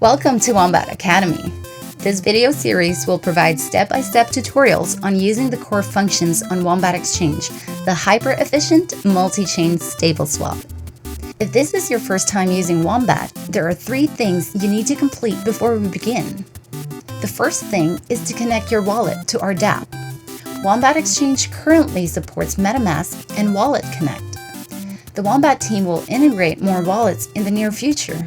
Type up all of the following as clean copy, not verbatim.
Welcome to Wombat Academy. This video series will provide step-by-step tutorials on using the core functions on Wombat Exchange, the hyper-efficient multi-chain stable swap. If this is your first time using Wombat, there are 3 things you need to complete before we begin. The first thing is to connect your wallet to our dApp. Wombat Exchange currently supports MetaMask and Wallet Connect. The Wombat team will integrate more wallets in the near future.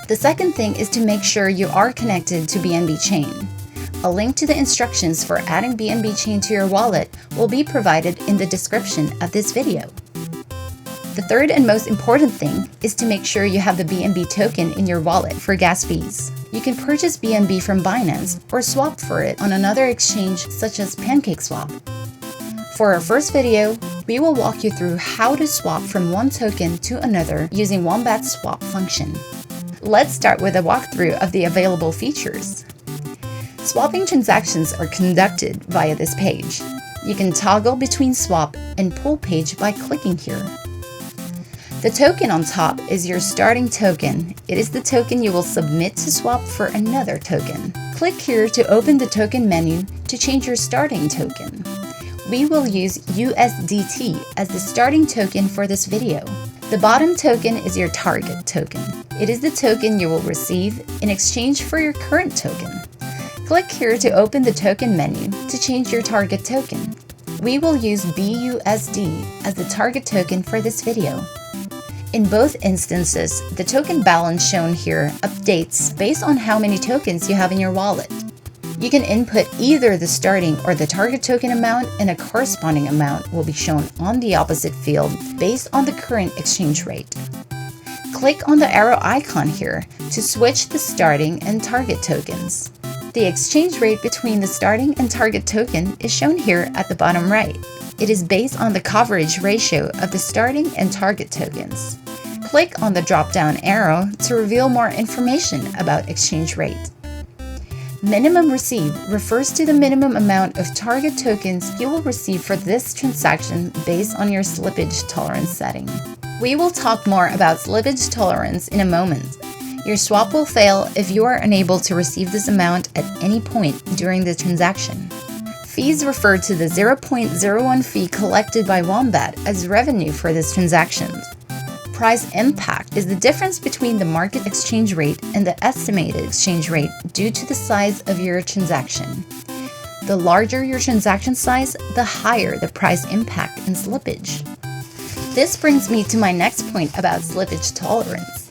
The second thing is to make sure you are connected to BNB Chain. A link to the instructions for adding BNB Chain to your wallet will be provided in the description of this video. The third and most important thing is to make sure you have the BNB token in your wallet for gas fees. You can purchase BNB from Binance or swap for it on another exchange such as PancakeSwap. For our first video, we will walk you through how to swap from one token to another using Wombat's swap function. Let's start with a walkthrough of the available features. Swapping transactions are conducted via this page. You can toggle between swap and pool page by clicking here. The token on top is your starting token. It is the token you will submit to swap for another token. Click here to open the token menu to change your starting token. We will use USDT as the starting token for this video. The bottom token is your target token. It is the token you will receive in exchange for your current token. Click here to open the token menu to change your target token. We will use BUSD as the target token for this video. In both instances, the token balance shown here updates based on how many tokens you have in your wallet. You can input either the starting or the target token amount, and a corresponding amount will be shown on the opposite field based on the current exchange rate. Click on the arrow icon here to switch the starting and target tokens. The exchange rate between the starting and target token is shown here at the bottom right. It is based on the coverage ratio of the starting and target tokens. Click on the drop-down arrow to reveal more information about exchange rate. Minimum received refers to the minimum amount of target tokens you will receive for this transaction based on your slippage tolerance setting. We will talk more about slippage tolerance in a moment. Your swap will fail if you are unable to receive this amount at any point during the transaction. Fees refer to the 0.01 fee collected by Wombat as revenue for this transaction. Price impact is the difference between the market exchange rate and the estimated exchange rate due to the size of your transaction. The larger your transaction size, the higher the price impact and slippage. This brings me to my next point about slippage tolerance.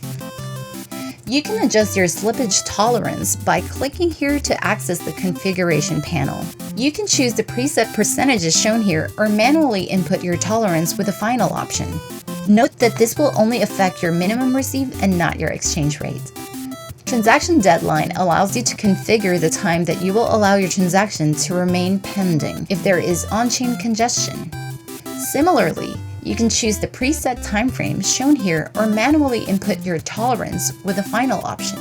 You can adjust your slippage tolerance by clicking here to access the configuration panel. You can choose the preset percentages shown here or manually input your tolerance with a final option. Note that this will only affect your minimum receive and not your exchange rate. Transaction deadline allows you to configure the time that you will allow your transaction to remain pending if there is on-chain congestion. Similarly, you can choose the preset timeframe shown here or manually input your tolerance with a final option.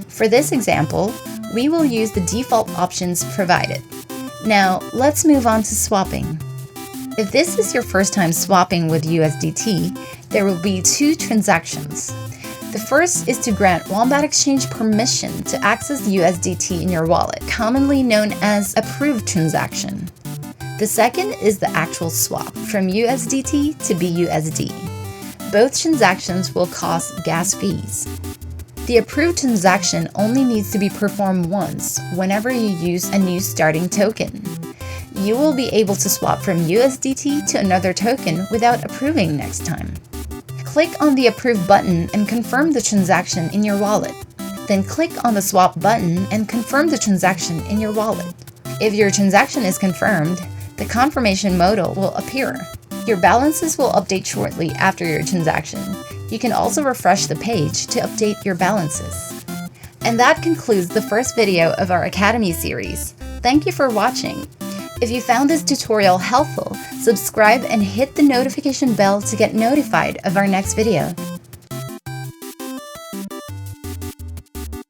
For this example, we will use the default options provided. Now, let's move on to swapping. If this is your first time swapping with USDT, there will be 2 transactions. The first is to grant Wombat Exchange permission to access USDT in your wallet, commonly known as approved transaction. The second is the actual swap from USDT to BUSD. Both transactions will cost gas fees. The approved transaction only needs to be performed once whenever you use a new starting token. You will be able to swap from USDT to another token without approving next time. Click on the Approve button and confirm the transaction in your wallet. Then click on the Swap button and confirm the transaction in your wallet. If your transaction is confirmed, the confirmation modal will appear. Your balances will update shortly after your transaction. You can also refresh the page to update your balances. And that concludes the first video of our Academy series. Thank you for watching. If you found this tutorial helpful, subscribe and hit the notification bell to get notified of our next video.